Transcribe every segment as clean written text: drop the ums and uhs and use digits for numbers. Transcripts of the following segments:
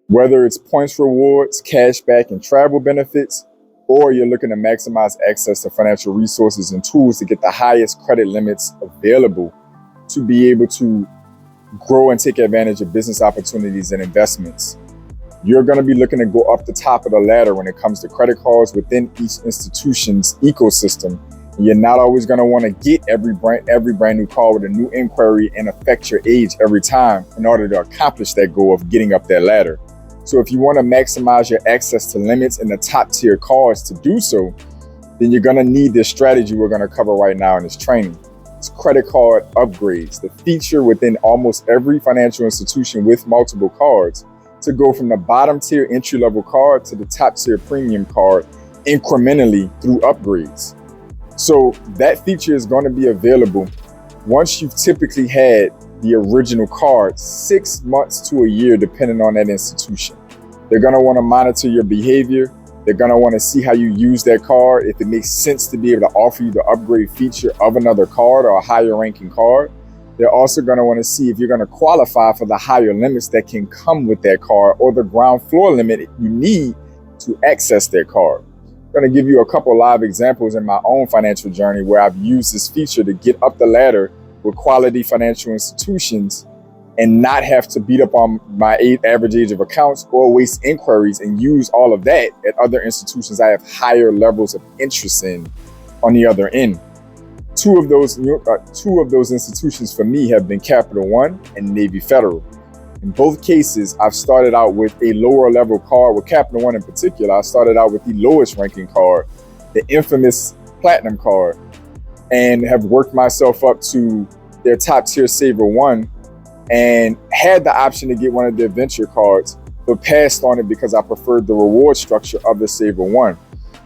Whether it's points rewards, cash back, and travel benefits, or you're looking to maximize access to financial resources and tools to get the highest credit limits available to be able to grow and take advantage of business opportunities and investments. You're going to be looking to go up the top of the ladder when it comes to credit cards within each institution's ecosystem. You're not always going to want to get every brand new card with a new inquiry and affect your age every time in order to accomplish that goal of getting up that ladder. So if you want to maximize your access to limits in the top tier cards to do so, then you're going to need this strategy we're going to cover right now in this training. It's credit card upgrades, the feature within almost every financial institution with multiple cards to go from the bottom tier entry level card to the top tier premium card incrementally through upgrades. So that feature is going to be available once you've typically had the original card 6 months to a year, depending on that institution. They're going to want to monitor your behavior. They're going to want to see how you use that card, if it makes sense to be able to offer you the upgrade feature of another card or a higher ranking card. They're also going to want to see if you're going to qualify for the higher limits that can come with that card or the ground floor limit you need to access that card. I'm going to give you a couple live examples in my own financial journey where I've used this feature to get up the ladder with quality financial institutions and not have to beat up on my average age of accounts or waste inquiries and use all of that at other institutions I have higher levels of interest in on the other end. Two of those institutions for me have been Capital One and Navy Federal. In both cases, I've started out with a lower level card. With Capital One in particular, I started out with the lowest ranking card, the infamous Platinum card, and have worked myself up to their top tier Saver One and had the option to get one of their Venture cards, but passed on it because I preferred the reward structure of the Saver One.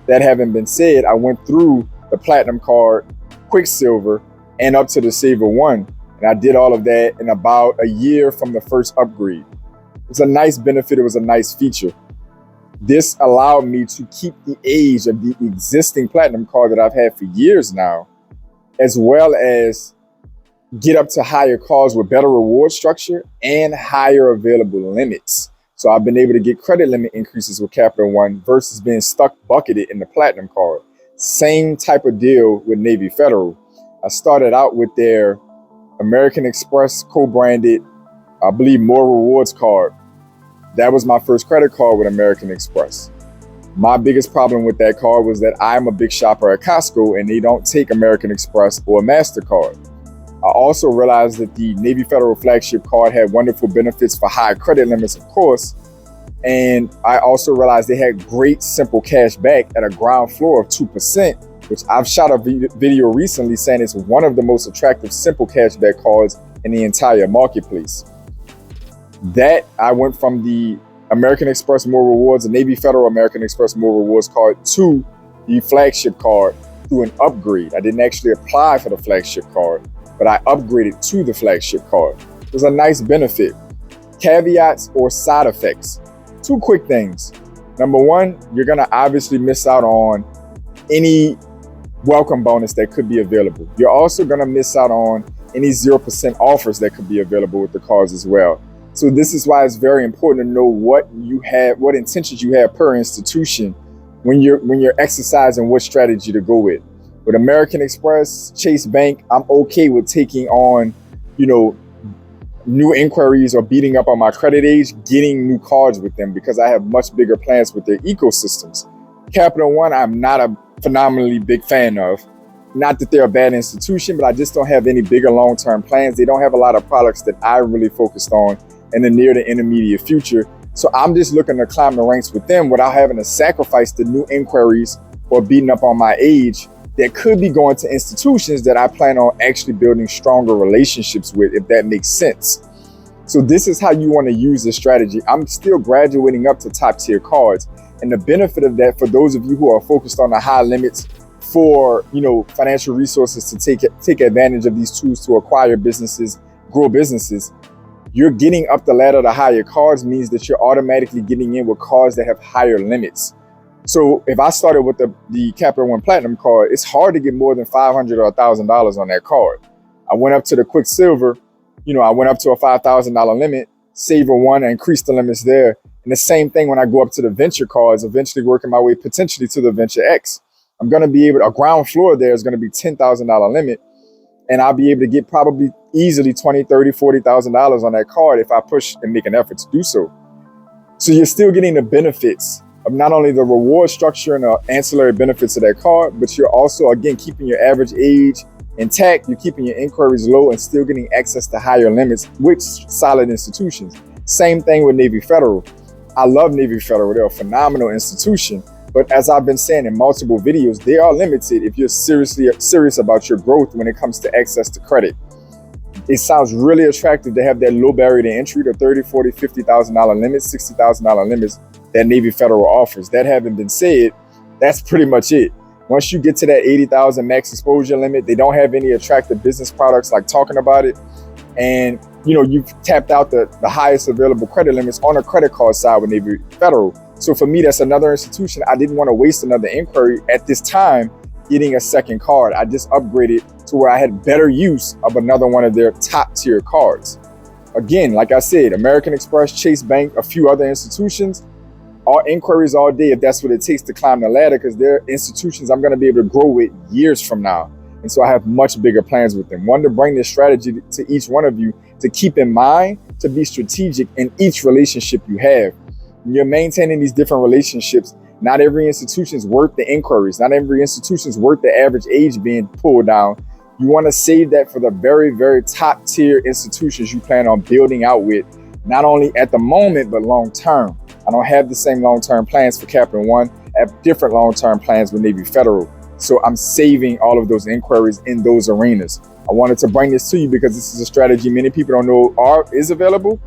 That having been said, I went through the Platinum card, Quicksilver, and up to the Saver One. And I did all of that in about a year from the first upgrade. It was a nice benefit. It was a nice feature. This allowed me to keep the age of the existing Platinum card that I've had for years now, as well as get up to higher cards with better reward structure and higher available limits. So I've been able to get credit limit increases with Capital One versus being stuck bucketed in the Platinum card. Same type of deal with Navy Federal. I started out with their American Express co-branded, I believe, More Rewards card. That was my first credit card with American Express. My biggest problem with that card was that I'm a big shopper at Costco and they don't take American Express or MasterCard. I also realized that the Navy Federal flagship card had wonderful benefits for high credit limits, of course. And I also realized they had great simple cash back at a ground floor of 2%, which I've shot a video recently saying it's one of the most attractive simple cashback cards in the entire marketplace. That I went from the American Express More Rewards, the Navy Federal American Express More Rewards card, to the flagship card through an upgrade. I didn't actually apply for the flagship card, but I upgraded to the flagship card. It was a nice benefit. Caveats or side effects. Two quick things. Number one, you're gonna obviously miss out on any welcome bonus that could be available. You're also gonna miss out on any 0% offers that could be available with the cards as well. So this is why it's very important to know what you have, what intentions you have per institution when you're exercising what strategy to go with. With American Express, Chase Bank, I'm okay with taking on, new inquiries or beating up on my credit age, getting new cards with them because I have much bigger plans with their ecosystems. Capital One, I'm not a phenomenally big fan of. Not that they're a bad institution, but I just don't have any bigger long-term plans. They don't have a lot of products that I really focused on in the near to intermediate future. So I'm just looking to climb the ranks with them without having to sacrifice the new inquiries or beating up on my age that could be going to institutions that I plan on actually building stronger relationships with, if that makes sense. So this is how you want to use this strategy. I'm still graduating up to top tier cards. And the benefit of that, for those of you who are focused on the high limits for, financial resources to take advantage of these tools to acquire businesses, grow businesses, you're getting up the ladder to higher cards means that you're automatically getting in with cards that have higher limits. So if I started with the Capital One Platinum card, it's hard to get more than $500 or $1,000 on that card. I went up to the Quicksilver, I went up to a $5,000 limit, Saver One, I increased the limits there. And the same thing when I go up to the venture cards, eventually working my way potentially to the venture X. I'm going to be able, a ground floor there is going to be $10,000 limit. And I'll be able to get probably easily $20,000, $30,000, $40,000 on that card if I push and make an effort to do so. So you're still getting the benefits of not only the reward structure and the ancillary benefits of that card, but you're also, again, keeping your average age intact. You're keeping your inquiries low and still getting access to higher limits with solid institutions. Same thing with Navy Federal. I love Navy Federal. They're a phenomenal institution. But as I've been saying in multiple videos, they are limited if you're serious about your growth when it comes to access to credit. It sounds really attractive to have that low barrier to entry, the $30,000, $40,000, $50,000 limits, $60,000 limits that Navy Federal offers. That having been said, that's pretty much it. Once you get to that $80,000 max exposure limit, they don't have any attractive business products like talking about it. And you've tapped out the highest available credit limits on a credit card side with Navy Federal. So for me, that's another institution. I didn't want to waste another inquiry at this time getting a second card. I just upgraded to where I had better use of another one of their top tier cards. Again, like I said, American Express, Chase Bank, a few other institutions, all inquiries all day if that's what it takes to climb the ladder, because they're institutions I'm going to be able to grow with years from now. And so I have much bigger plans with them. One, to bring this strategy to each one of you to keep in mind, to be strategic in each relationship you have. When you're maintaining these different relationships, not every institution is worth the inquiries. Not every institution is worth the average age being pulled down. You want to save that for the very, very top tier institutions you plan on building out with, not only at the moment, but long term. I don't have the same long-term plans for Capital One. I have different long-term plans with Navy Federal. So I'm saving all of those inquiries in those arenas. I wanted to bring this to you because this is a strategy many people don't know is available,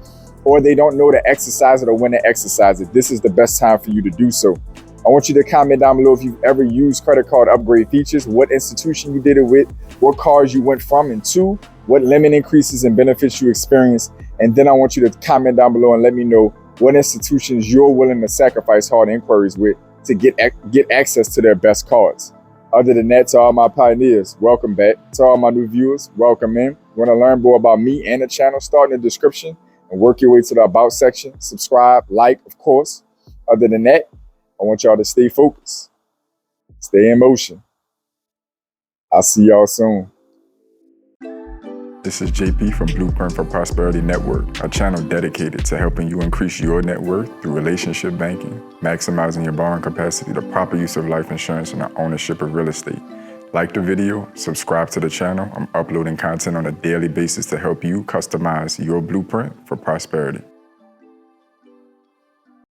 or they don't know to exercise it or when to exercise it. This is the best time for you to do so. I want you to comment down below if you've ever used credit card upgrade features, what institution you did it with, what cards you went from and to, what limit increases and benefits you experienced. And then I want you to comment down below and let me know what institutions you're willing to sacrifice hard inquiries with to get access to their best cards. Other than that, to all my pioneers, welcome back. To all my new viewers, welcome in. You want to learn more about me and the channel, start in the description and work your way to the About section. Subscribe, like, of course. Other than that, I want y'all to stay focused, stay in motion. I'll see y'all soon. This is JP from Blueprint for Prosperity Network, a channel dedicated to helping you increase your net worth through relationship banking, maximizing your borrowing capacity, the proper use of life insurance, and the ownership of real estate. Like the video, subscribe to the channel. I'm uploading content on a daily basis to help you customize your blueprint for prosperity.